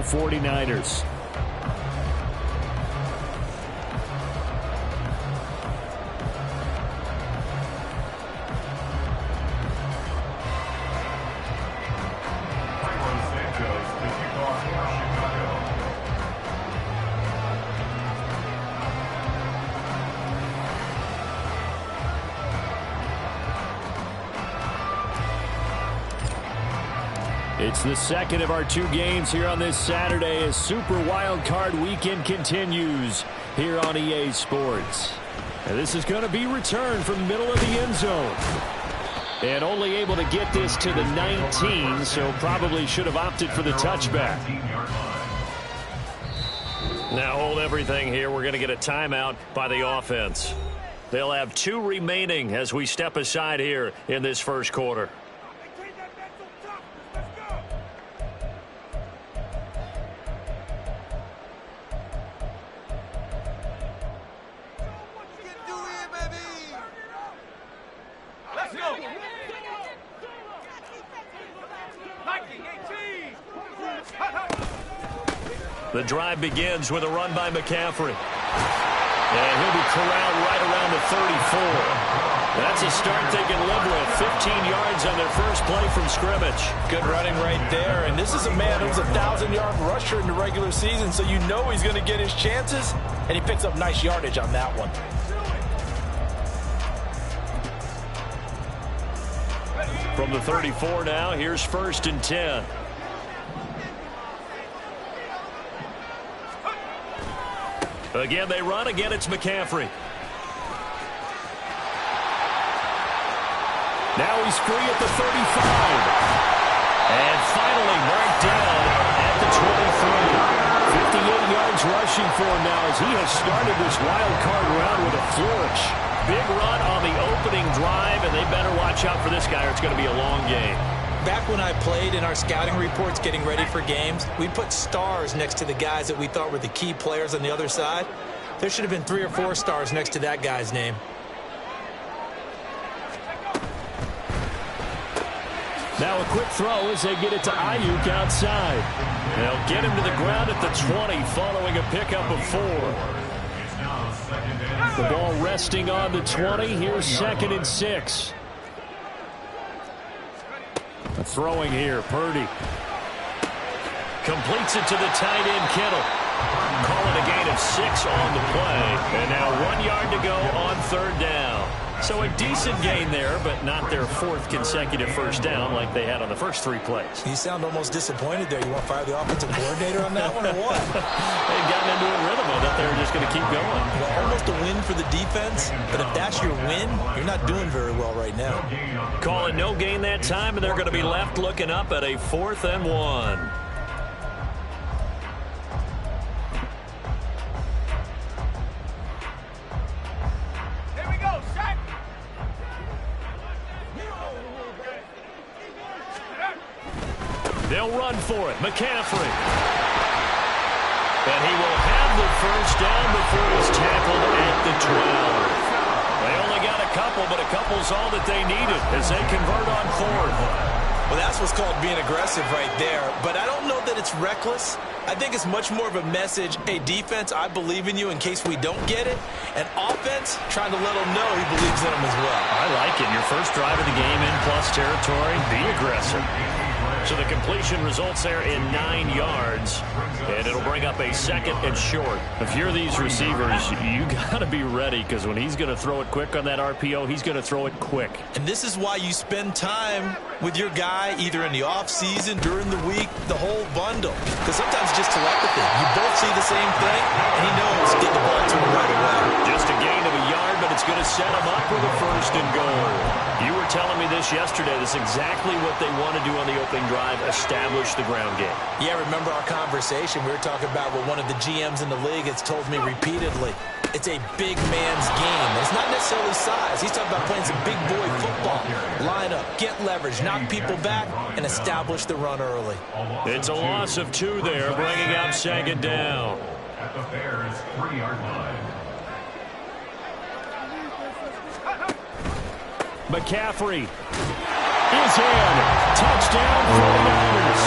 49ers. It's the second of our 2 games here on this Saturday as Super Wild Card Weekend continues here on EA Sports. And this is going to be returned from the middle of the end zone. And only able to get this to the 19, so probably should have opted for the touchback. Now hold everything here. We're going to get a timeout by the offense. They'll have 2 remaining as we step aside here in this first quarter. The drive begins with a run by McCaffrey. And he'll be corralled right around the 34. That's a start they can live with. 15 yards on their first play from scrimmage. Good running right there. And this is a man who was a 1,000-yard rusher in the regular season, so you know he's going to get his chances. And he picks up nice yardage on that one. From the 34 now, here's 1st and 10. Again, they run. Again, it's McCaffrey. Now he's free at the 35. And finally marked down at the 23. 58 yards rushing for him now as he has started this wild card round with a flourish. Big run on the opening drive, and they better watch out for this guy or it's going to be a long game. Back when I played in our scouting reports getting ready for games, we put stars next to the guys that we thought were the key players on the other side. There should have been 3 or 4 stars next to that guy's name. Now a quick throw as they get it to Ayuk outside. They'll get him to the ground at the 20 following a pickup of 4. The ball resting on the 20. Here's 2nd and 6. Throwing here, Purdy. Completes it to the tight end, Kittle. Call it a gain of 6 on the play. And now 1 yard to go on 3rd down. So a decent gain there, but not their 4th consecutive first down like they had on the first 3 plays. You sound almost disappointed there. You want to fire the offensive coordinator on that one or what? They've gotten into a rhythm. I thought they were just going to keep going. Well, almost a win for the defense, but if that's your win, you're not doing very well right now. Call it no gain that time, and they're going to be left looking up at a 4th and 1. They'll run for it. McCaffrey. And he will have the first down before he's tackled at the 12. They only got a couple, but a couple's all that they needed as they convert on 4th. Well, that's what's called being aggressive right there. But I don't know that it's reckless. I think it's much more of a message, hey, defense, I believe in you in case we don't get it. And offense, trying to let them know he believes in them as well. I like it. Your first drive of the game in plus territory, be aggressive. So the completion results there in 9 yards, and it'll bring up a 2nd and short. If you're these receivers, you got to be ready because when he's going to throw it quick on that RPO, he's going to throw it quick. And this is why you spend time with your guy either in the offseason, during the week, the whole bundle. Because sometimes just telepathy. You both see the same thing, and he knows get the ball to him right away. Just a gain of a yard, but it's going to set him up with a 1st and goal. You were telling me this yesterday. This is exactly what they want to do on the opening drive, establish the ground game. Yeah, remember our conversation. We were talking about what one of the GMs in the league has told me repeatedly. It's a big man's game. It's not necessarily size. He's talking about playing some big boy football. Line up, get leverage, knock people back, and establish the run early. It's a loss of 2 there, bringing up 2nd down. At the Bears' 3-yard line. McCaffrey is in. Touchdown, 49ers.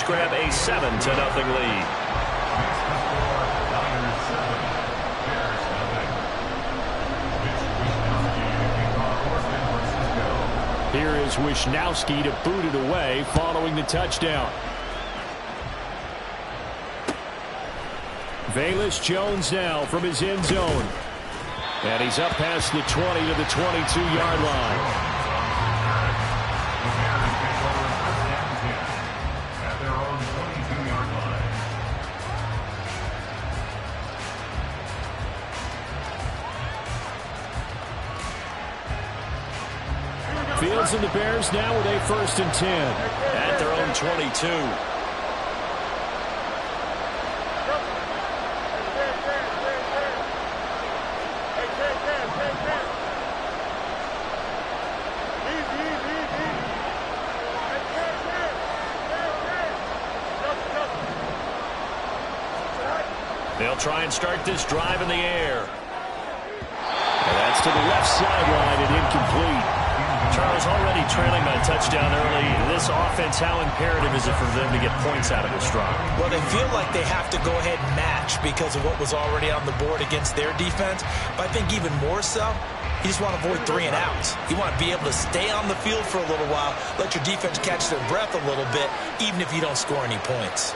grab a 7-0 lead. Here is Wisnowski to boot it away following the touchdown. Velus Jones now from his end zone. And he's up past the 20 to the 22-yard line. Fields and the Bears now with a 1st and 10 at their own 22. They'll try and start this drive in the air. And that's to the left sideline and incomplete. Charles, already trailing by a touchdown early. This offense, how imperative is it for them to get points out of this drive? Well, they feel like they have to go ahead and match because of what was already on the board against their defense. But I think even more so, you just want to avoid 3 and outs. You want to be able to stay on the field for a little while, let your defense catch their breath a little bit, even if you don't score any points.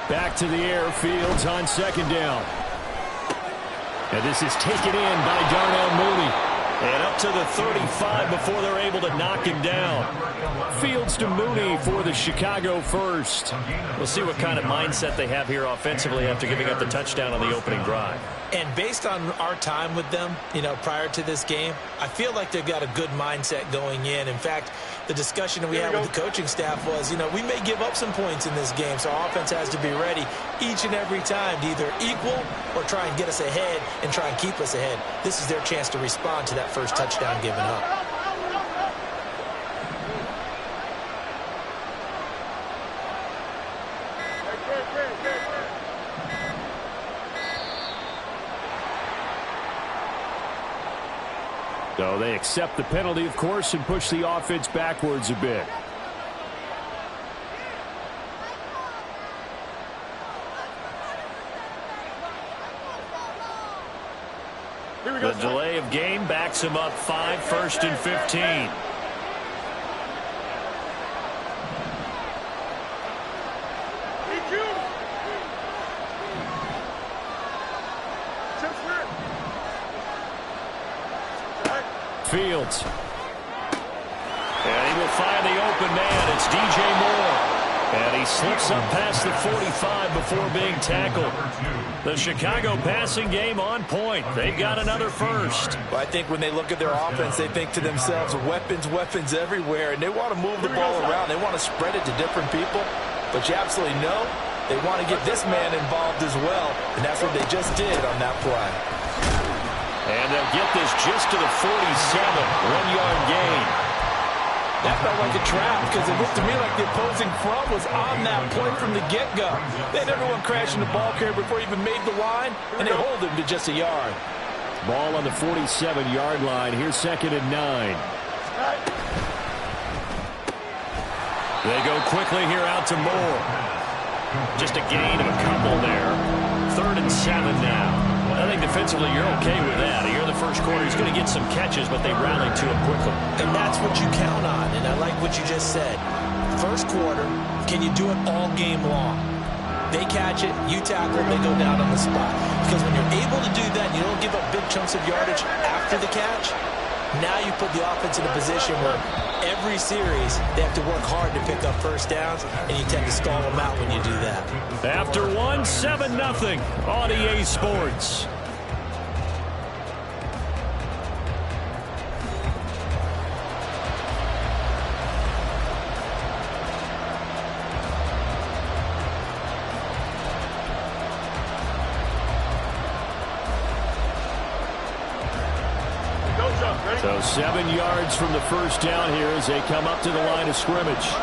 Back to the air, Fields on 2nd down. And this is taken in by Darnell Mooney. And up to the 35 before they're able to knock him down. Fields to Mooney for the Chicago first. We'll see what kind of mindset they have here offensively after giving up the touchdown on the opening drive. And based on our time with them, prior to this game, I feel like they've got a good mindset going in. In fact, the discussion that we had with the coaching staff was, we may give up some points in this game, so our offense has to be ready each and every time to either equal or try and get us ahead and try and keep us ahead. This is their chance to respond to that first touchdown given up. So they accept the penalty, of course, and push the offense backwards a bit. The delay of game backs him up 5, 1st and 15. Fields. And he will find the open man. It's DJ Moore. And he slips up past the 45 before being tackled. The Chicago passing game on point. They've got another first. Well, I think when they look at their offense, they think to themselves, weapons everywhere. And they want to move the ball around. They want to spread it to different people. But you absolutely know they want to get this man involved as well. And that's what they just did on that play. And they'll get this just to the 47, 1-yard gain. That felt like a trap because it looked to me like the opposing front was on that point from the get-go. They had everyone crashing the ball carrier before he even made the line, and they hold him to just a yard. Ball on the 47-yard line. Here's 2nd and 9. They go quickly here out to Moore. Just a gain of a couple there. 3rd and 7 now. I think defensively you're okay with that. Here in the first quarter, he's going to get some catches, but they rallied to him quickly. And that's what you count on, and I like what you just said. First quarter, can you do it all game long? They catch it, you tackle, they go down on the spot. Because when you're able to do that, you don't give up big chunks of yardage after the catch, now you put the offense in a position where every series they have to work hard to pick up first downs, and you tend to stall them out when you do that. After 1, 7-0 on EA Sports. So 7 yards from the first down here as they come up to the line of scrimmage.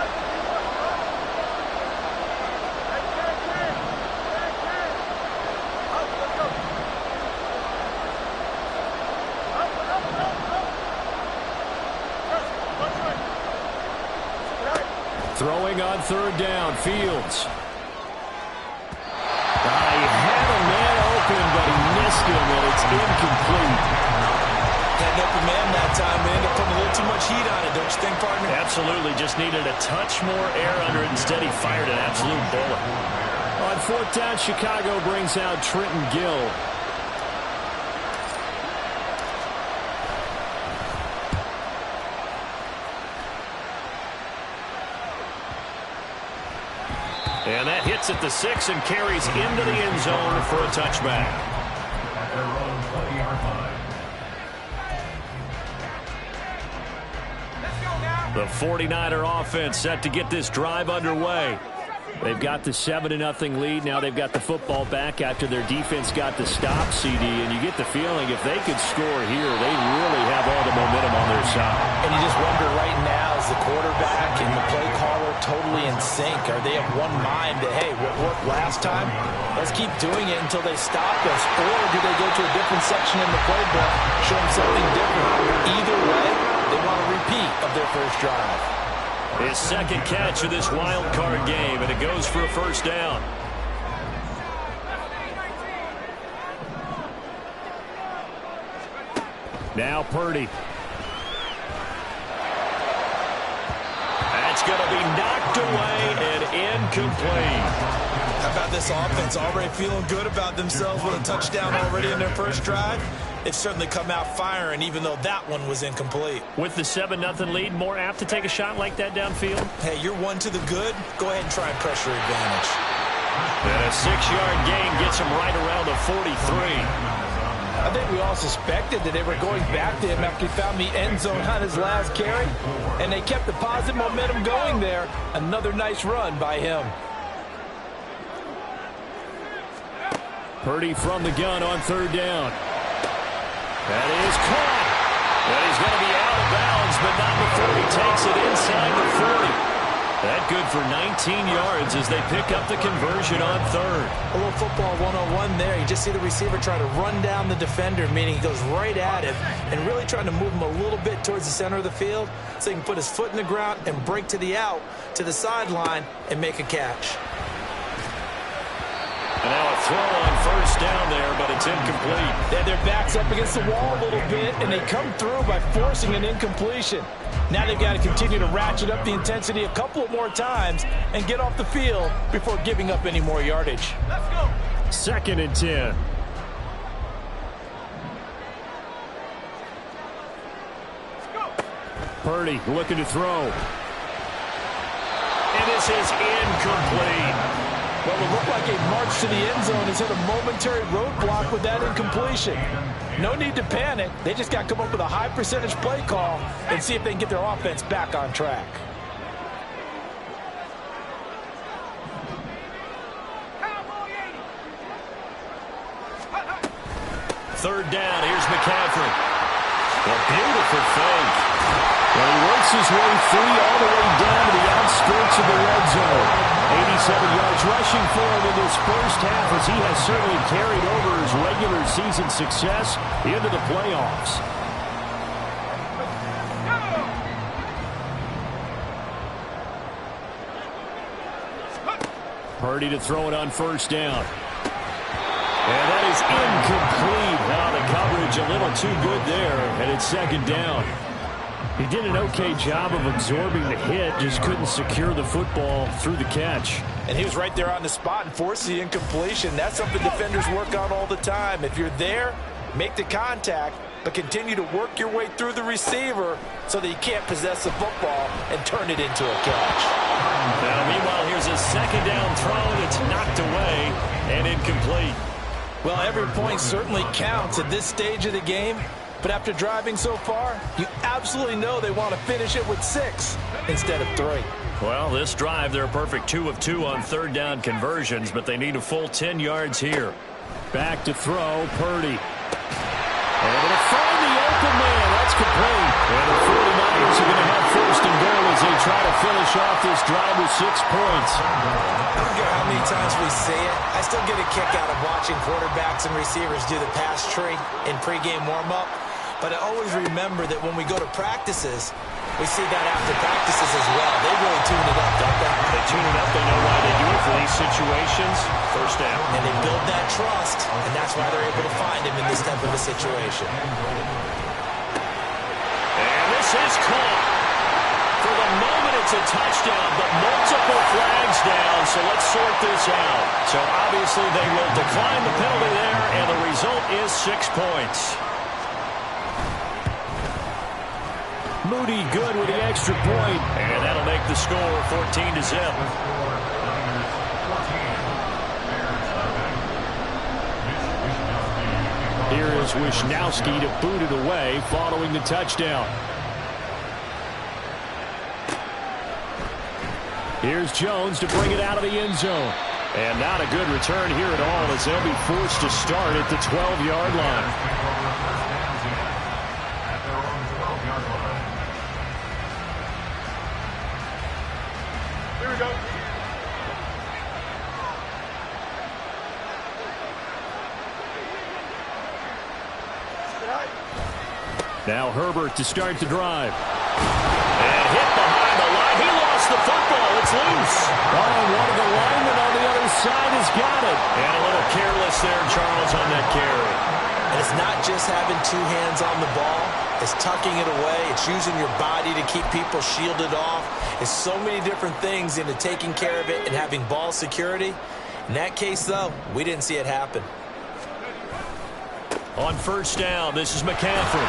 third down. Fields. He had a man open, but he missed him, and it's incomplete. Had an open man that time. They ended up putting a little too much heat on it, don't you think, partner? Absolutely. Just needed a touch more air under it. Instead, he fired an absolute bullet. On fourth down, Chicago brings out Trenton Gill. And that hits at the 6 and carries into the end zone for a touchback. At their own 20-yard line. The 49er offense set to get this drive underway. They've got the 7-0 lead. Now they've got the football back after their defense got the stop, CD. And you get the feeling if they could score here, they really have all the momentum on their side. And you just wonder right now, is the quarterback and the play caller totally in sync? Are they of one mind that, hey, what worked last time, let's keep doing it until they stop us? Or do they go to a different section in the playbook, show them something different? Either way, they want a repeat of their first drive. His second catch of this wild card game, and it goes for a first down. Now Purdy. That's going to be knocked away and incomplete. How about this offense already feeling good about themselves with a touchdown already in their first drive? It's certainly come out firing, even though that one was incomplete. With the 7-0 lead, more apt to take a shot like that downfield? Hey, you're one to the good. Go ahead and try and pressure advantage. And a 6-yard gain gets him right around the 43. I think we all suspected that they were going back to him after he found the end zone on his last carry, and they kept the positive momentum going there. Another nice run by him. Purdy from the gun on third down. That is caught. And he's going to be out of bounds, but not before he takes it inside the 40. That good for 19 yards as they pick up the conversion on third. A little football 101 there. You just see the receiver try to run down the defender, meaning he goes right at him and really trying to move him a little bit towards the center of the field so he can put his foot in the ground and break to the out, to the sideline, and make a catch. And now a throw on first down there, but it's incomplete. They had their backs up against the wall a little bit, and they come through by forcing an incompletion. Now they've got to continue to ratchet up the intensity a couple of more times and get off the field before giving up any more yardage. Let's go. 2nd and 10. Purdy looking to throw. And this is incomplete. What would look like a march to the end zone has hit a momentary roadblock with that incompletion. No need to panic. They just got to come up with a high percentage play call and see if they can get their offense back on track. Third down, here's McCaffrey. A beautiful fake. Well, he works his way free all the way down to the outskirts of the red zone. 87 yards rushing for him in this first half as he has certainly carried over his regular season success into the playoffs. Purdy to throw it on first down. And that is incomplete. Now the coverage a little too good there, and it's 2nd down. He did an okay job of absorbing the hit, just couldn't secure the football through the catch. And he was right there on the spot and forced the incompletion. That's something defenders work on all the time. If you're there, make the contact, but continue to work your way through the receiver so that you can't possess the football and turn it into a catch. Now, meanwhile, here's a 2nd down throw that's knocked away and incomplete. Well, every point certainly counts at this stage of the game. But after driving so far, you absolutely know they want to finish it with 6 instead of 3. Well, this drive, they're a perfect 2 of 2 on third down conversions, but they need a full 10 yards here. Back to throw, Purdy. Able to find the open man. That's complete. And the 49ers are going to have first and goal as they try to finish off this drive with 6 points. I don't care how many times we say it, I still get a kick out of watching quarterbacks and receivers do the pass tree in pregame warm-up. But I always remember that when we go to practices, We see that after practices as well. They really tune it up, don't they? They tune it up. They know why they do it for these situations. First down. And they build that trust, and that's why they're able to find him in this type of a situation. And this is caught. For the moment, it's a touchdown, but multiple flags down, so let's sort this out. So obviously they will decline the penalty there, and the result is 6 points. Moody good with the extra point, and that'll make the score 14-0. Here is Wisnowski to boot it away following the touchdown. Here's Jones to bring it out of the end zone. And not a good return here at all as they'll be forced to start at the 12-yard line. Here we go. Now Herbert to start the drive. And hit behind the line. He lost the football. It's loose. Oh, and one of the linemen on the other side has got it. And a little careless there, Charles, on that carry. And it's not just having two hands on the ball. It's tucking it away. It's using your body to keep people shielded off. It's so many different things into taking care of it and having ball security. In that case, though, we didn't see it happen. On first down, this is McCaffrey.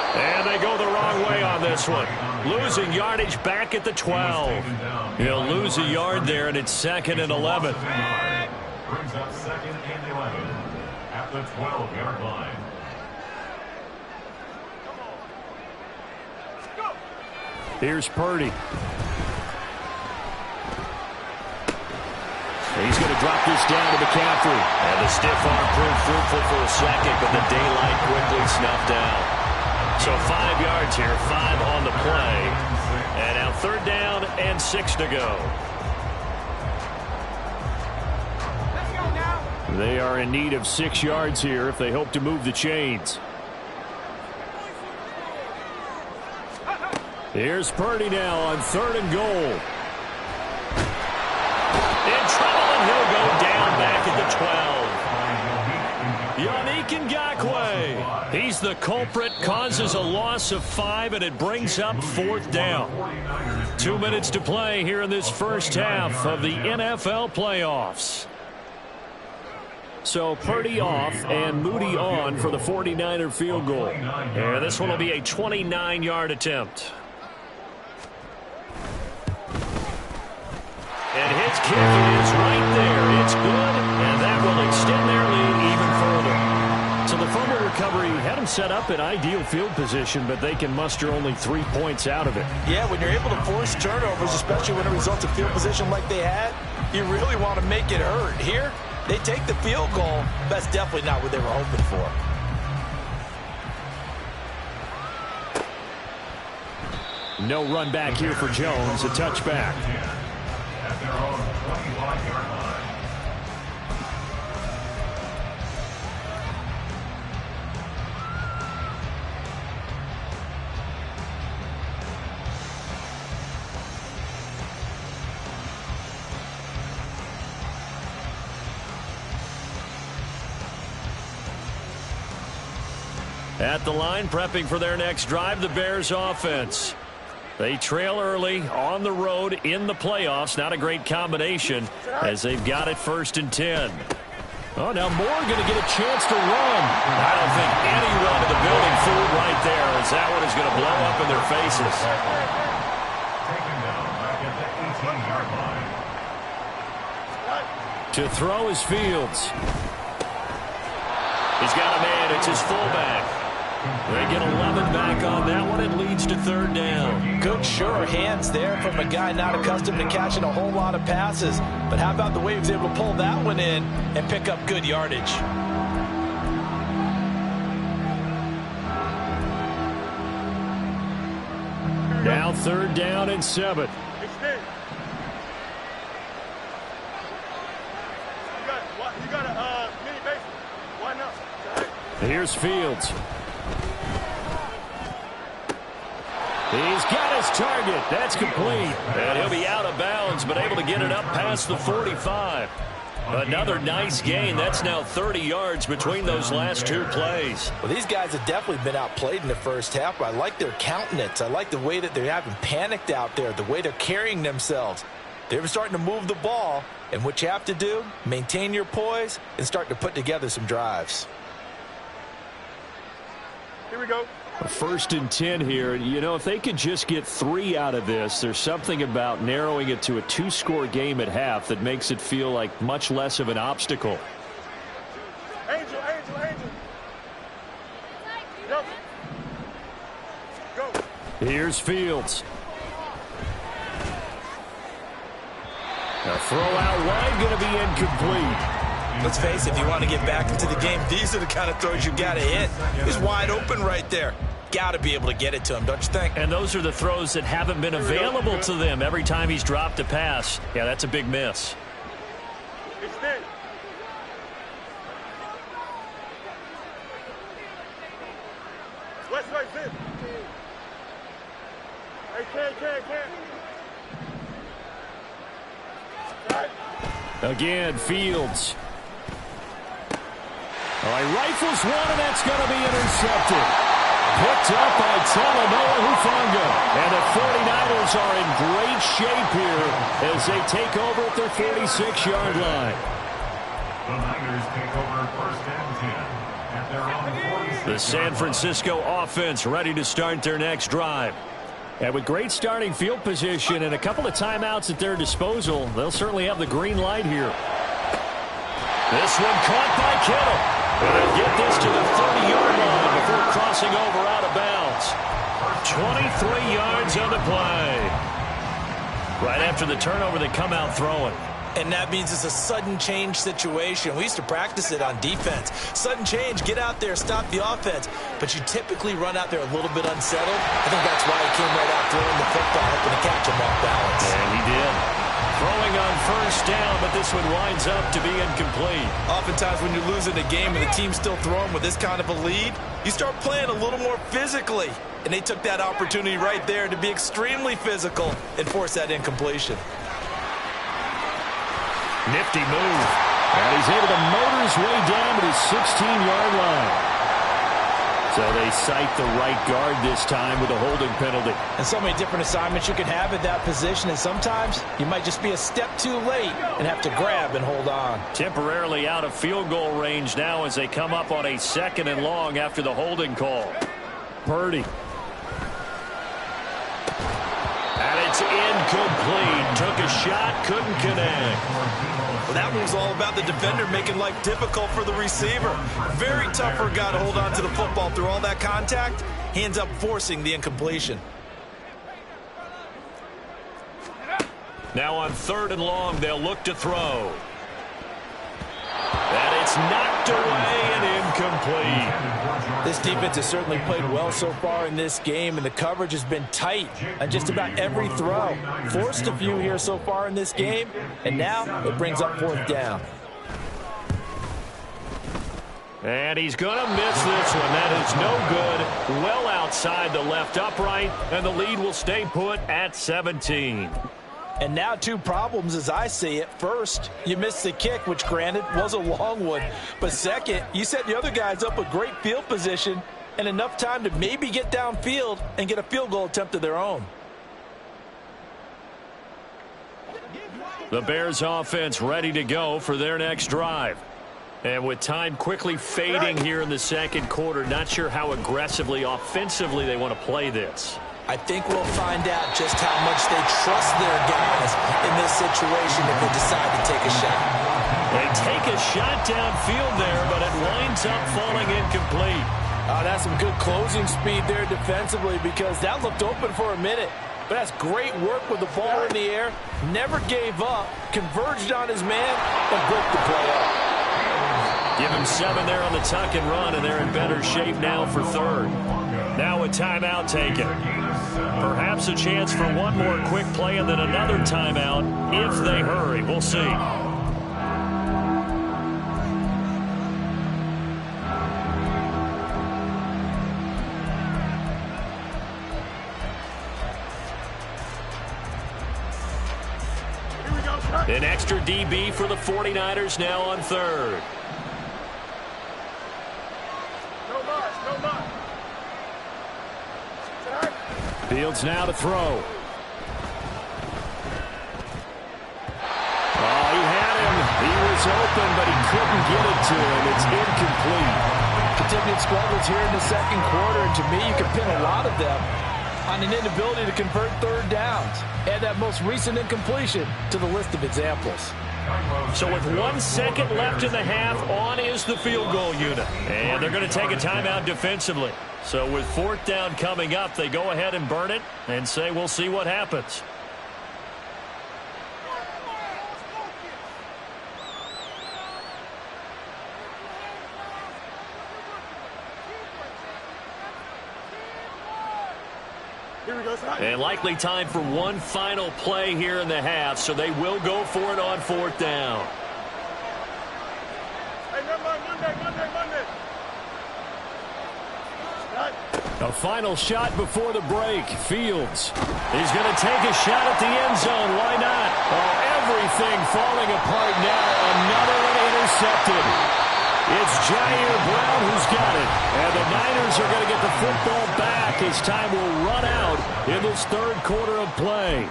And they go the wrong way on this one. Losing yardage back at the 12. He'll lose a yard there, and it's 2nd and 11. Brings up 2nd and 11 at the 12-yard line. Here's Purdy. He's going to drop this down to McCaffrey. And the stiff arm proved fruitful for a second, but the daylight quickly snuffed out. So 5 yards here, 5 on the play. And now 3rd down and 6 to go. They are in need of 6 yards here if they hope to move the chains. Here's Purdy now on 3rd and goal. In trouble, and he'll go down back at the 12. Yannick Ngakoue. He's the culprit, causes a loss of 5, and it brings up 4th down. 2 minutes to play here in this first half of the NFL playoffs. So Purdy off and Moody on for the 49er field goal. And this one will be a 29-yard attempt. And his kick is right there. It's good, and that will extend their lead even further. So the fumble recovery had them set up in ideal field position, but they can muster only 3 points out of it. Yeah, when you're able to force turnovers, especially when it results in field position like they had, you really want to make it hurt. Here, they take the field goal. That's definitely not what they were hoping for. No run back here for Jones. A touchback. At their own 25-yard line. At the line, prepping for their next drive, the Bears offense. They trail early on the road in the playoffs. Not a great combination as they've got it 1st and 10. Oh, now Moore going to get a chance to run. I don't think anyone in the building fooled right there as that one is going to blow up in their faces. Taken down back at the 18-yard line. To throw is Fields. He's got a man. It's his fullback. They get 11 back on that one. It leads to 3rd down. Good, sure hands there from a guy not accustomed to catching a whole lot of passes. But how about the way he was able to pull that one in and pick up good yardage? Now 3rd down and 7. You got a mini base. Why not? Here's Fields. He's got his target. That's complete. And he'll be out of bounds, but able to get it up past the 45. Another nice gain. That's now 30 yards between those last two plays. Well, these guys have definitely been outplayed in the first half, but I like their countenance. I like the way that they haven't panicked out there, the way they're carrying themselves. They're starting to move the ball, and what you have to do, maintain your poise and start to put together some drives. Here we go. First and 10 here. You know, if they could just get 3 out of this, there's something about narrowing it to a 2-score game at half that makes it feel like much less of an obstacle. Angel. Go. Here's Fields. A throw out wide, going to be incomplete. Let's face it, if you want to get back into the game, these are the kind of throws you got to hit. He's wide open right there. Got to be able to get it to him, don't you think? And those are the throws that haven't been available to them every time he's dropped a pass. Yeah, that's a big miss. Extend. West, zip. Hey, can. Again, Fields. All right, rifles one, and that's going to be intercepted. Picked up by Talanoa Hufanga. And the 49ers are in great shape here as they take over at their 46-yard line. The Niners take over first and 10 at their own 46. The San Francisco offense ready to start their next drive. And with great starting field position and a couple of timeouts at their disposal, they'll certainly have the green light here. This one caught by Kittle. And they'll get this to the 30-yard line before crossing over out of bounds. 23 yards on the play. Right after the turnover, they come out throwing. And that means it's a sudden change situation. We used to practice it on defense. Sudden change, get out there, stop the offense. But you typically run out there a little bit unsettled. I think that's why he came right out throwing the football, hoping to catch him off balance. And he did. Throwing on first down, but this one winds up to be incomplete. Oftentimes when you're losing a game and the team's still throwing with this kind of a lead, you start playing a little more physically. And they took that opportunity right there to be extremely physical and force that incompletion. Nifty move. And he's able to motor his way down to his 16-yard line. So they cite the right guard this time with a holding penalty. And so many different assignments you can have at that position, and sometimes you might just be a step too late and have to grab and hold on. Temporarily out of field goal range now as they come up on a 2nd and long after the holding call. Purdy. And it's incomplete. Took a shot, couldn't connect. Well, that one was all about the defender making life difficult for the receiver. Very tough for a guy to hold on to the football through all that contact. He ends up forcing the incompletion. Now on 3rd and long, they'll look to throw. And it's knocked away and incomplete. This defense has certainly played well so far in this game, and the coverage has been tight on just about every throw. Forced a few here so far in this game, and now it brings up 4th down. And he's going to miss this one. That is no good. Well outside the left upright, and the lead will stay put at 17. And now 2 problems as I see it. First, you missed the kick, which granted was a long one. But second, you set the other guys up with great field position and enough time to maybe get downfield and get a field goal attempt of their own. The Bears offense ready to go for their next drive. And with time quickly fading here in the 2nd quarter, not sure how aggressively, offensively they want to play this. I think we'll find out just how much they trust their guys in this situation if they decide to take a shot. They take a shot downfield there, but it winds up falling incomplete. That's some good closing speed there defensively because that looked open for a minute. But that's great work with the ball in the air. Never gave up, converged on his man, and broke the play up. Give him 7 there on the tuck and run, and they're in better shape now for 3rd. Now a timeout taken. Perhaps a chance for one more quick play and then another timeout if they hurry. We'll see. An extra DB for the 49ers now on third. No mark, no mark. Fields now to throw. Oh, he had him. He was open, but he couldn't get it to him. It's incomplete. Continued struggles here in the second quarter, and to me, you can pin a lot of them on an inability to convert third downs. Add that most recent incompletion to the list of examples. So with 1 second left in the half, on is the field goal unit. And they're going to take a timeout defensively. So with fourth down coming up, they go ahead and burn it and say we'll see what happens. And likely time for one final play here in the half, so they will go for it on fourth down. Hey, Monday. A final shot before the break. Fields. He's going to take a shot at the end zone. Why not? Oh, everything falling apart now. Another one intercepted. It's Jair Brown who's got it. And the Niners are going to get the football back as time will run out in this third quarter of play.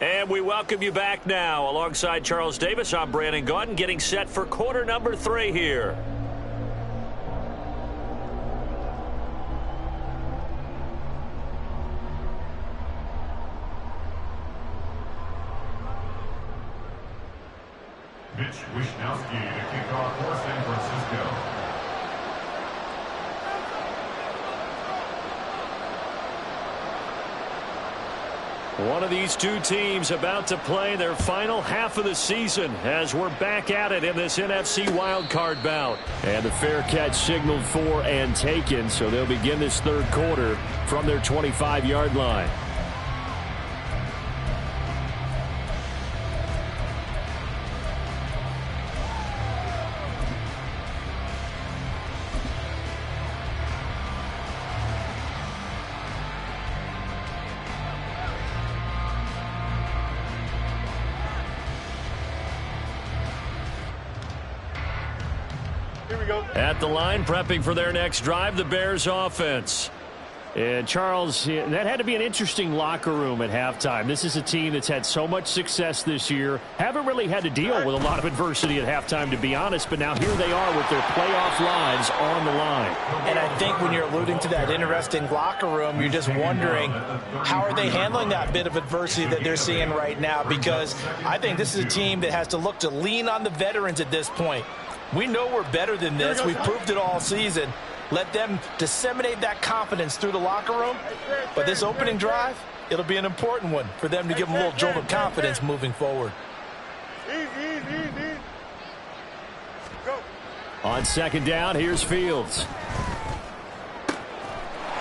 And we welcome you back now. Alongside Charles Davis, I'm Brandon Gaudin, getting set for quarter number 3 here. Mitch Wishnowsky to kick off for San Francisco. One of these two teams about to play their final half of the season as we're back at it in this NFC wildcard bout. And the fair catch signaled for and taken, so they'll begin this third quarter from their 25-yard line. At the line, prepping for their next drive, the Bears offense. And Charles, that had to be an interesting locker room at halftime. This is a team that's had so much success this year. Haven't really had to deal with a lot of adversity at halftime, to be honest. But now here they are with their playoff lives on the line. And I think when you're alluding to that interesting locker room, you're just wondering how are they handling that bit of adversity that they're seeing right now? Because I think this is a team that has to look to lean on the veterans at this point. We know we're better than this. We've proved it all season. Let them disseminate that confidence through the locker room. But this opening drive, it'll be an important one for them to give them a little jolt of confidence moving forward. Easy. Go. On second down, here's Fields.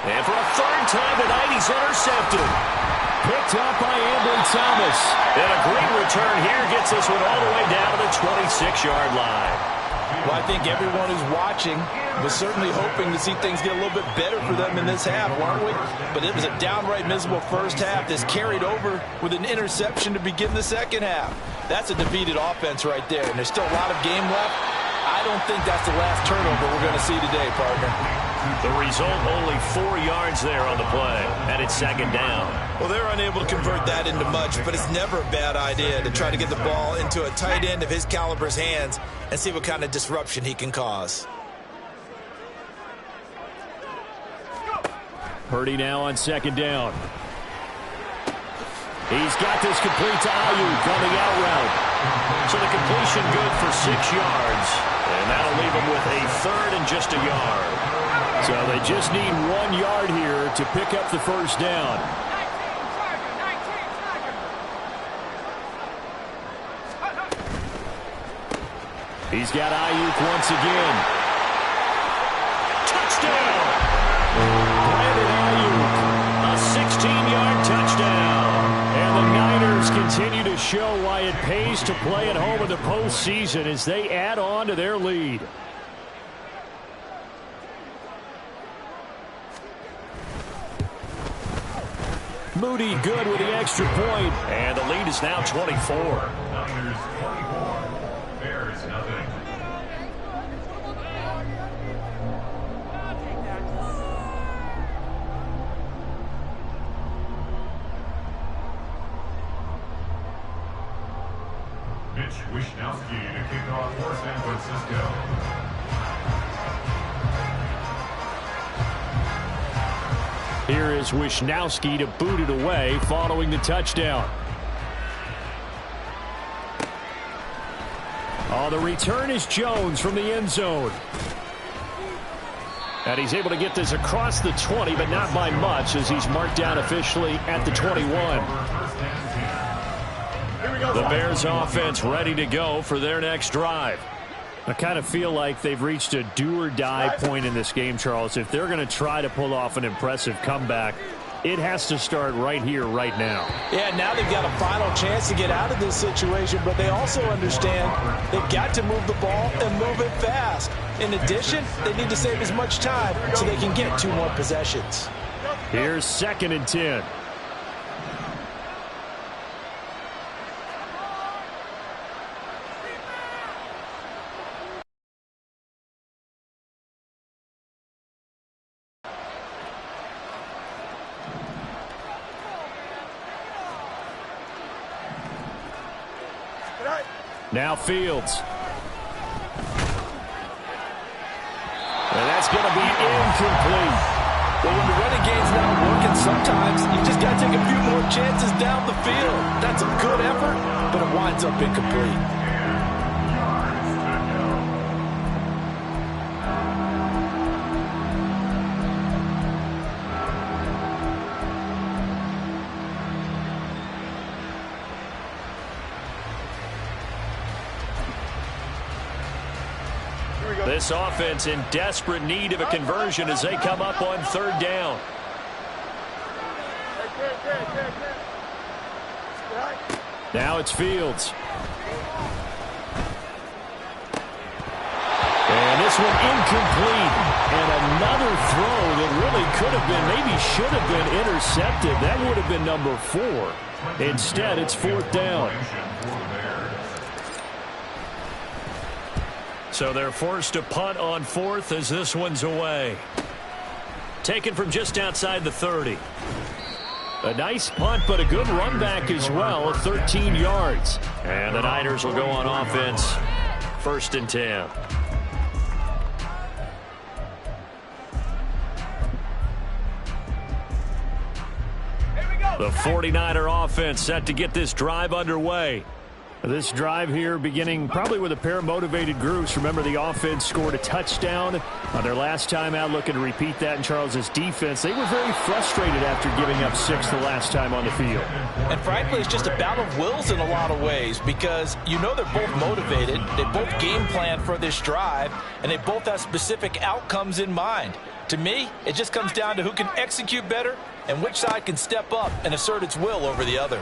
And for a third time tonight, he's intercepted. Picked up by Ambry Thomas. And a great return here gets this one all the way down to the 26-yard line. Well, I think everyone who's watching was certainly hoping to see things get a little bit better for them in this half, weren't we? But it was a downright miserable first half that's carried over with an interception to begin the second half. That's a defeated offense right there, and there's still a lot of game left. I don't think that's the last turnover we're going to see today, partner. The result, only 4 yards there on the play, and it's second down. Well, they're unable to convert that into much, but it's never a bad idea to try to get the ball into a tight end of his caliber's hands and see what kind of disruption he can cause. Purdy now on second down. He's got this complete to Ayuk on the out route. So the completion good for 6 yards, and that'll leave him with a third and just a yard. So they just need 1 yard here to pick up the first down. He's got Ayuk once again. Touchdown! Brandon Ayuk show why it pays to play at home in the postseason as they add on to their lead. Moody good with the extra point, and the lead is now 24. Niners 24. Bears nothing. Mitch Wishnowsky to kick off for San Francisco. Here is Wishnowsky to boot it away following the touchdown. Oh, the return is Jones from the end zone. And he's able to get this across the 20, but not by much as he's marked down officially at the 21. The Bears offense ready to go for their next drive. I kind of feel like they've reached a do-or-die point in this game, Charles. If they're going to try to pull off an impressive comeback, it has to start right here, right now. Yeah, now they've got a final chance to get out of this situation, but they also understand they've got to move the ball and move it fast. In addition, they need to save as much time so they can get 2 more possessions. Here's 2nd and 10. Now Fields. And that's going to be incomplete. Well, when the running game's not working, sometimes you just got to take a few more chances down the field. That's a good effort, but it winds up incomplete. This offense in desperate need of a conversion as they come up on 3rd down. Now it's Fields. And this one incomplete. And another throw that really could have been, maybe should have been intercepted. That would have been number 4. Instead, it's 4th down. So they're forced to punt on 4th as this one's away. Taken from just outside the 30. A nice punt, but a good run back as well, 13 yards. And the Niners will go on offense, 1st and 10. The 49er offense set to get this drive underway. This drive here beginning probably with a pair of motivated groups. Remember, the offense scored a touchdown on their last time out, looking to repeat that in Charles's defense. They were very frustrated after giving up 6 the last time on the field. And frankly, it's just a battle of wills in a lot of ways because you know they're both motivated. They both game plan for this drive, and they both have specific outcomes in mind. To me, it just comes down to who can execute better and which side can step up and assert its will over the other.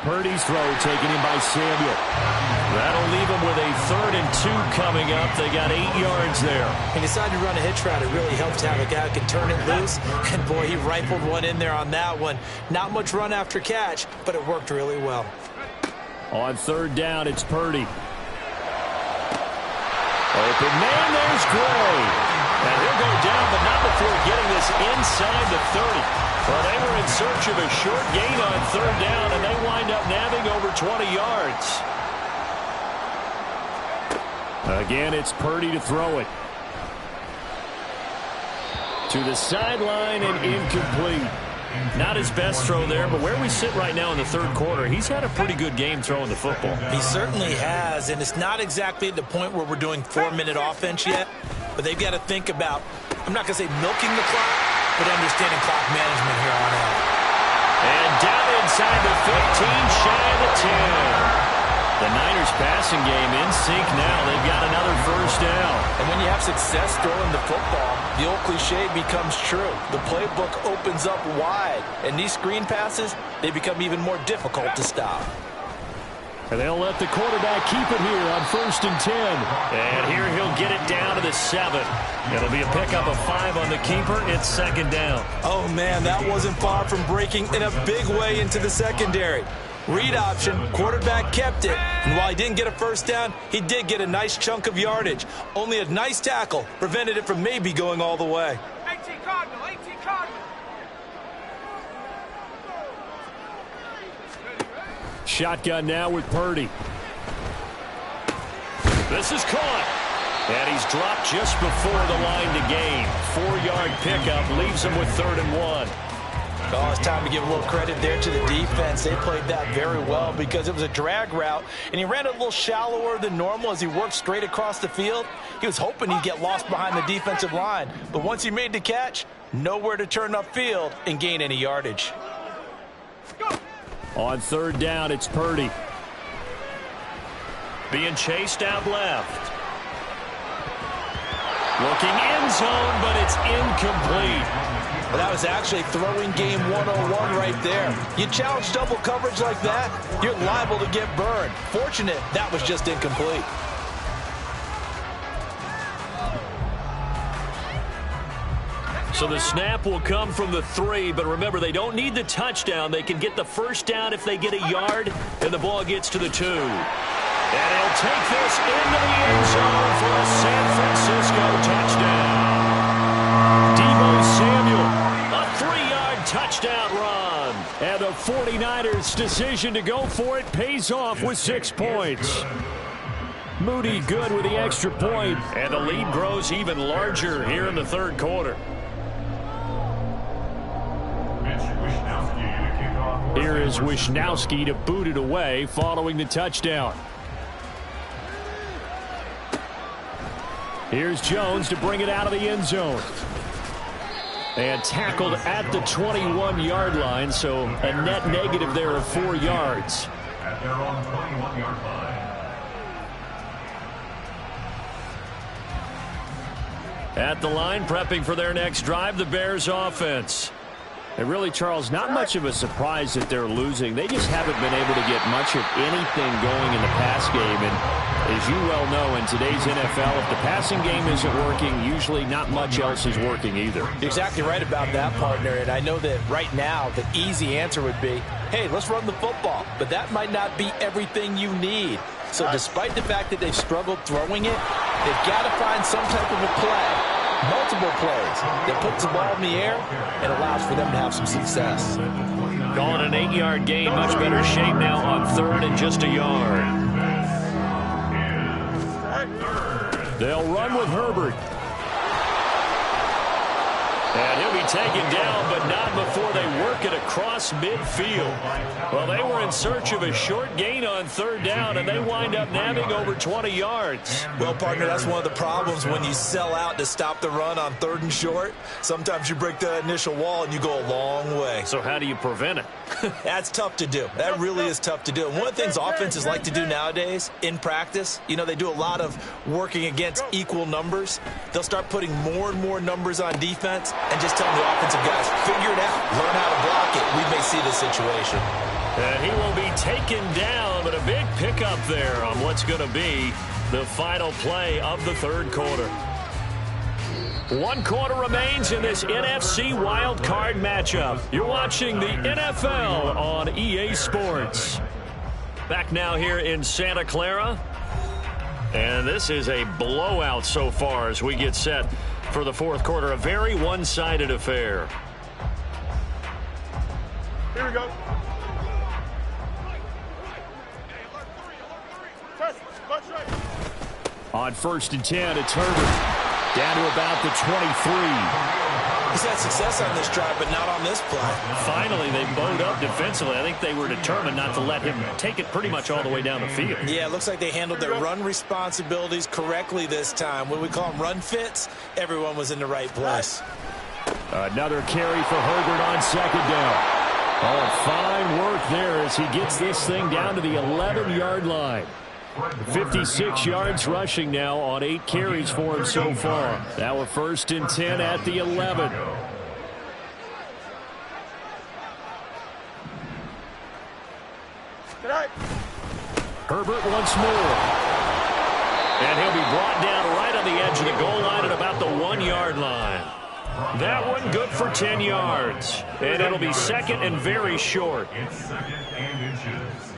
Purdy's throw taken in by Samuel. That'll leave them with a 3rd and 2 coming up. They got 8 yards there. He decided to run a hitch route. It really helped to have a guy who can turn it loose. And, boy, he rifled one in there on that one. Not much run after catch, but it worked really well. On 3rd down, it's Purdy. Open man, there's Gray. And he'll go down, but not before getting this inside the 30. Well, they were in search of a short gain on 3rd down, and they wind up nabbing over 20 yards. Again, it's Purdy to throw it. To the sideline and incomplete. Not his best throw there, but where we sit right now in the 3rd quarter, he's had a pretty good game throwing the football. He certainly has, and it's not exactly at the point where we're doing 4-minute offense yet, but they've got to think about, I'm not going to say milking the clock, but understanding clock management here on out. And down inside the 15, shy of the 10. The Niners passing game in sync now. They've got another 1st down. And when you have success throwing the football, the old cliche becomes true. The playbook opens up wide, and these screen passes, they become even more difficult to stop. And they'll let the quarterback keep it here on 1st and 10. And here he'll get it down to the 7. It'll be a pickup of 5 on the keeper. It's 2nd down. Oh, man, that wasn't far from breaking in a big way into the secondary. Read option, quarterback kept it. And while he didn't get a 1st down, he did get a nice chunk of yardage. Only a nice tackle prevented it from maybe going all the way. 18 Cardinal, 18 Cardinal. Shotgun now with Purdy. This is caught. And he's dropped just before the line to gain. 4-yard pickup leaves him with 3rd and 1. Oh, it's time to give a little credit there to the defense. They played that very well because it was a drag route, and he ran a little shallower than normal as he worked straight across the field. He was hoping he'd get lost behind the defensive line, but once he made the catch, nowhere to turn upfield and gain any yardage. On 3rd down, it's Purdy. Being chased out left. Looking end zone, but it's incomplete. Well, that was actually throwing game 101 right there. You challenge double coverage like that, you're liable to get burned. Fortunate that was just incomplete. So the snap will come from the 3, but remember, they don't need the touchdown. They can get the 1st down if they get a yard, and the ball gets to the 2. And he'll take this into the end zone for a San Francisco touchdown. Deebo Samuel, a 3-yard touchdown run. And the 49ers' decision to go for it pays off with 6 points. Moody good with the extra point, and the lead grows even larger here in the 3rd quarter. Here is Wishnowski to boot it away following the touchdown. Here's Jones to bring it out of the end zone. And tackled at the 21-yard line, so a net negative there of 4 yards. At their own 21-yard line. At the line, prepping for their next drive, the Bears offense. And really, Charles, not much of a surprise that they're losing. They just haven't been able to get much of anything going in the pass game. And as you well know, in today's NFL, if the passing game isn't working, usually not much else is working either. You're exactly right about that, partner. And I know that right now the easy answer would be, hey, let's run the football. But that might not be everything you need. So despite the fact that they've struggled throwing it, they've got to find some type of a play, multiple plays, that puts the ball in the air and allows for them to have some success. Calling an 8-yard gain, much better shape now on 3rd and just a yard. They'll run with Herbert. And he'll be taken down, but not before they work it across midfield. Well, they were in search of a short gain on 3rd down, and they wind up nabbing over 20 yards. Well, partner, that's one of the problems when you sell out to stop the run on 3rd and short. Sometimes you break the initial wall and you go a long way. So how do you prevent it? That's tough to do. That really is tough to do. And one of the things offenses like to do nowadays in practice, you know, they do a lot of working against equal numbers. They'll start putting more and more numbers on defense and just telling the offensive guys, figure it out, learn how to block it. We may see this situation. And he will be taken down, but a big pickup there on what's going to be the final play of the 3rd quarter. 1 quarter remains in this NFC Wild Card matchup. You're watching the NFL on EA Sports. Back now here in Santa Clara. And this is a blowout so far as we get set for the 4th quarter. A very one-sided affair. Here we go. On 1st and 10, it's Herbert. Down to about the 23. He's had success on this drive, but not on this play. Finally, they bowed up defensively. I think they were determined not to let him take it pretty much all the way down the field. Yeah, it looks like they handled their run responsibilities correctly this time. When we call them run fits, everyone was in the right place. Another carry for Herbert on 2nd down. Oh, fine work there as he gets this thing down to the 11-yard line. 56 yards rushing now on 8 carries for him so far. Now a 1st and 10 at the 11. Herbert once more. And he'll be brought down right on the edge of the goal line at about the 1-yard line. That one good for 10 yards. And it'll be second and very short. It's second and inches.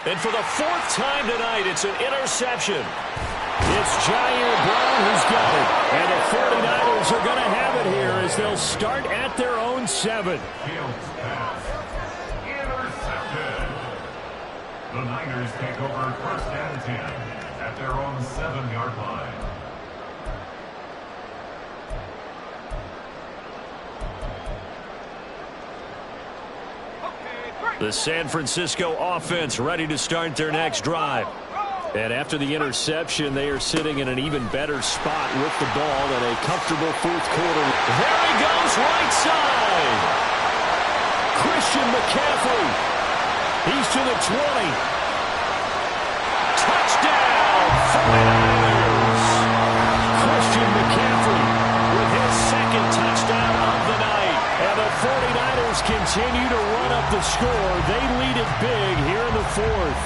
And for the 4th time tonight, it's an interception. It's Jair Brown who's got it. And the 49ers are going to have it here as they'll start at their own 7. Fields pass. Intercepted. The Niners take over first and 10 at their own 7-yard line. The San Francisco offense ready to start their next drive. And after the interception, they are sitting in an even better spot with the ball in a comfortable 4th quarter. There he goes, right side. Christian McCaffrey. He's to the 20. Touchdown, 49ers. Christian McCaffrey with his 2nd touchdown of the night. And the 49ers continue to run up the score. They lead it big here in the 4th.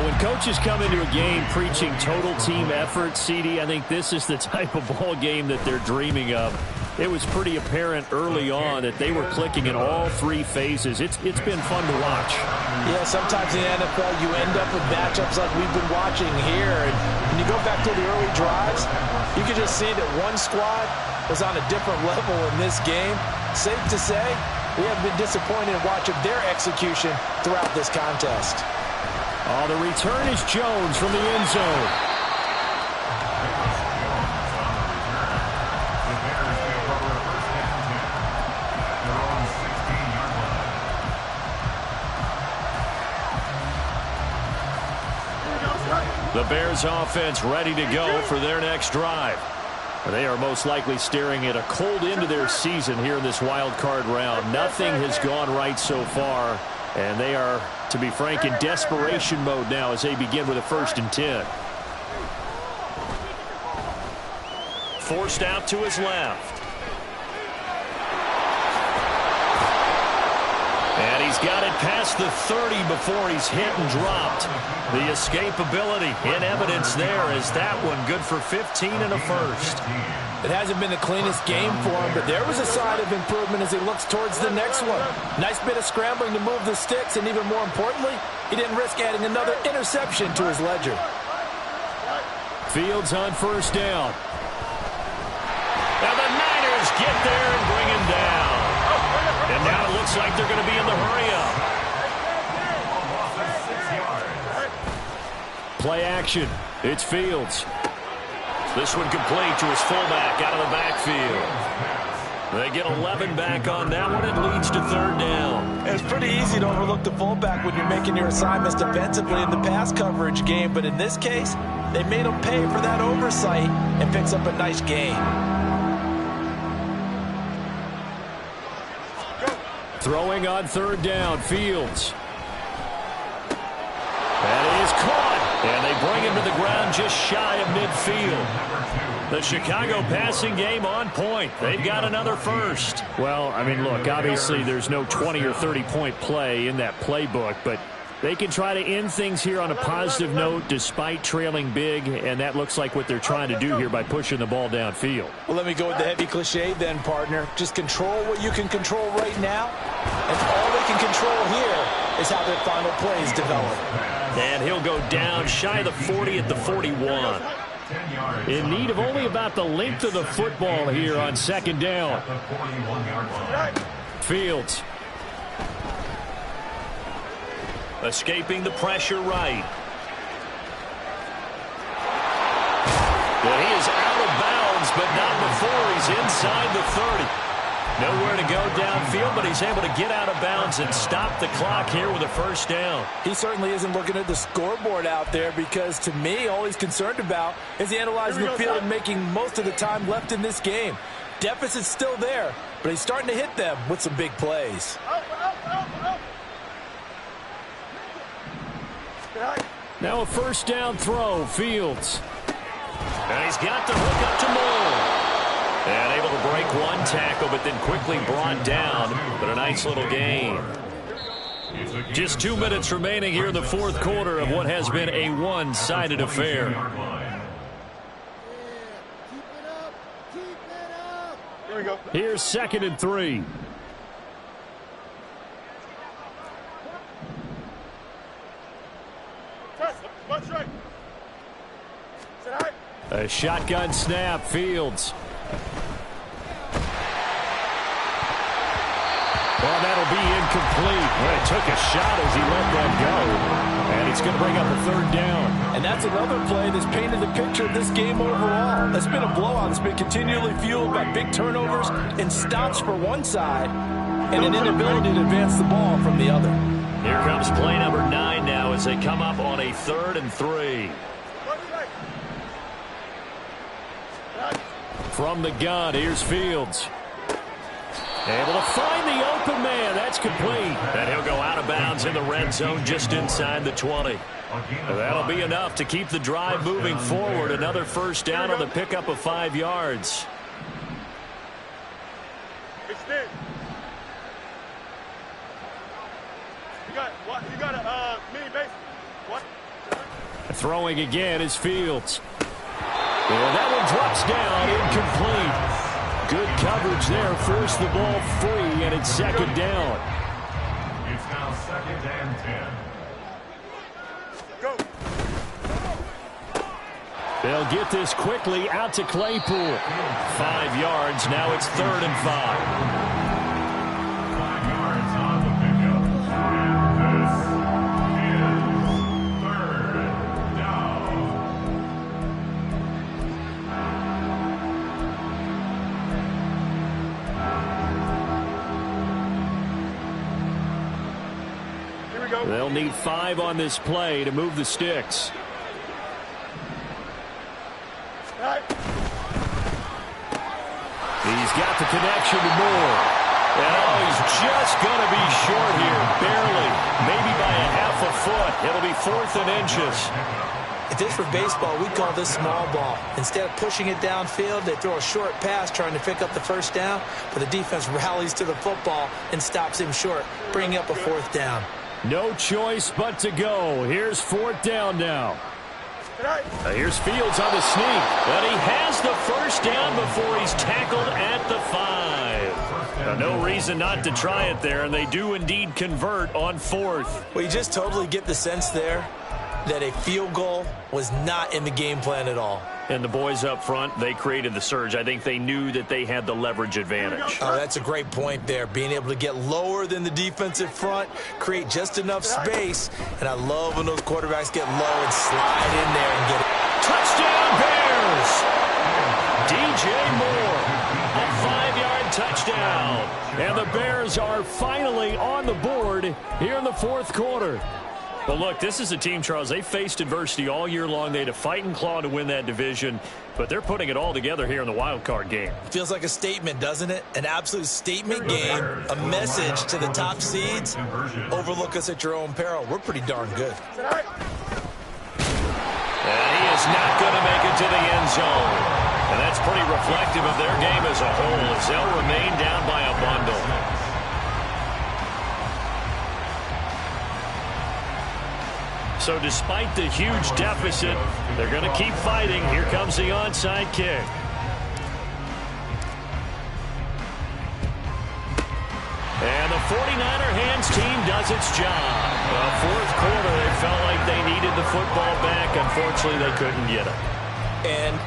When coaches come into a game preaching total team effort, CD, I think this is the type of ball game that they're dreaming of. It was pretty apparent early on that they were clicking in all 3 phases. It's been fun to watch. Yeah, sometimes in the NFL you end up with matchups like we've been watching here. And when you go back to the early drives, you can just see that one squad was on a different level in this game. Safe to say, we have been disappointed in watching their execution throughout this contest. Oh, the return is Jones from the end zone. The Bears offense ready to go for their next drive. They are most likely staring at a cold end to their season here in this wild card round. Nothing has gone right so far, and they are, to be frank, in desperation mode now as they begin with a 1st and 10. Forced out to his left. And he's got it past the 30 before he's hit and dropped. The escapability in evidence there as that one good for 15 and a 1st. It hasn't been the cleanest game for him, but there was a sign of improvement as he looks towards the next one. Nice bit of scrambling to move the sticks, and even more importantly, he didn't risk adding another interception to his ledger. Fields on 1st down. And the Niners get there and bring him down. And now it looks like they're going to be in the hurry-up. Play action. It's Fields. This one complete to his fullback out of the backfield. They get 11 back on that one. It leads to 3rd down. It's pretty easy to overlook the fullback when you're making your assignments defensively in the pass coverage game, but in this case, they made him pay for that oversight and picks up a nice gain. Throwing on 3rd down, Fields. That is caught. And they bring him to the ground just shy of midfield. The Chicago passing game on point. They've got another 1st. Well, I mean, look, obviously there's no 20 or 30-point play in that playbook, but they can try to end things here on a positive note despite trailing big, and that looks like what they're trying to do here by pushing the ball downfield. Well, let me go with the heavy cliche then, partner. Just control what you can control right now, and all they can control here is how their final plays develop. And he'll go down shy of the 40 at the 41. In need of only about the length of the football here on 2nd down. Fields. Escaping the pressure right. Well, he is out of bounds, but not before he's inside the 30. Nowhere to go downfield, but he's able to get out of bounds and stop the clock here with a 1st down. He certainly isn't looking at the scoreboard out there because, to me, all he's concerned about is analyzing the field and making most of the time left in this game. Deficit's still there, but he's starting to hit them with some big plays. Now a 1st down throw, Fields. And he's got the hook up to Moore. And able to break one tackle, but then quickly brought down. But a nice little gain. Just 2 minutes remaining here in the fourth quarter of what has been a one-sided affair. Here we go. Here's 2nd and 3. One strike. A shotgun snap, Fields. Well, that'll be incomplete. Well, it took a shot as he let that go. And it's going to bring up a 3rd down. And that's another play that's painted the picture of this game overall. It's been a blowout. It's been continually fueled by big turnovers and stops for one side and an inability to advance the ball from the other. Here comes play number 9 now as they come up on a 3rd and 3. From the gun, here's Fields. Able to find the open man. That's complete. And he'll go out of bounds in the red zone just inside the 20. That'll be enough to keep the drive moving forward. Another 1st down on the pickup of 5 yards. Extend. You got a mini base. What? Throwing again is Fields. And that one drops down, incomplete. Good coverage there, forced the ball free, and it's 2nd down. It's now 2nd and 10. Go. They'll get this quickly out to Claypool. 5 yards, now it's 3rd and 5. 5 yards on the pickup. And this is 3rd down. They'll need 5 on this play to move the sticks. He's got the connection to Moore. And he's just going to be short here, barely, maybe by a half a foot. It'll be 4th and inches. If this were baseball, we'd call this small ball. Instead of pushing it downfield, they throw a short pass trying to pick up the 1st down, but the defense rallies to the football and stops him short, bringing up a 4th down. No choice but to go. Here's 4th down now. Here's Fields on the sneak. But he has the 1st down before he's tackled at the 5. No reason not to try it there, and they do indeed convert on 4th. Well, you just totally get the sense there that a field goal was not in the game plan at all. And the boys up front, they created the surge. I think they knew that they had the leverage advantage. Oh, that's a great point there. Being able to get lower than the defensive front, create just enough space. And I love when those quarterbacks get low and slide in there and get it. Touchdown, Bears! DJ Moore, a 5-yard touchdown. And the Bears are finally on the board here in the 4th quarter. Well, look, this is a team, Charles, they faced adversity all year long. They had to fight and claw to win that division, but they're putting it all together here in the wild card game. Feels like a statement, doesn't it? An absolute statement game, a message to the top seeds. Overlook us at your own peril. We're pretty darn good. And he is not going to make it to the end zone. And that's pretty reflective of their game as a whole, as they'll remain down by a bundle. So despite the huge deficit, they're going to keep fighting. Here comes the onside kick. And the 49er hands team does its job. Fourth quarter, they felt like they needed the football back. Unfortunately, they couldn't get it. And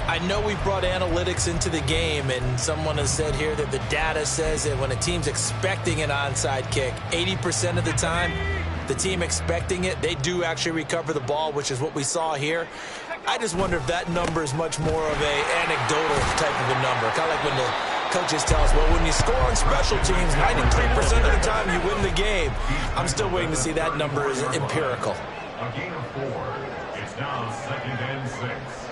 I know we've brought analytics into the game, and someone has said here that the data says that when a team's expecting an onside kick, 80% of the time, the team expecting it, they do actually recover the ball, which is what we saw here. I just wonder if that number is much more of an anecdotal type of a number. Kind of like when the coaches tell us, well, when you score on special teams, 93% of the time you win the game. I'm still waiting to see that number is empirical. A gain of 4. It's now 2nd and 6.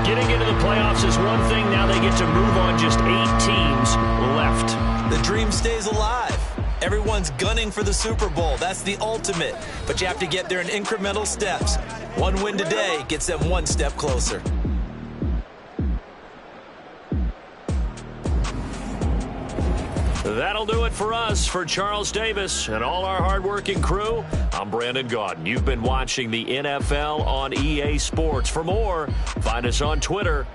Getting into the playoffs is one thing. Now they get to move on just 8 teams left. The dream stays alive. Everyone's gunning for the Super Bowl. That's the ultimate. But you have to get there in incremental steps. One win today gets them one step closer. That'll do it for us. For Charles Davis and all our hardworking crew, I'm Brandon Gaudin. You've been watching the NFL on EA Sports. For more, find us on Twitter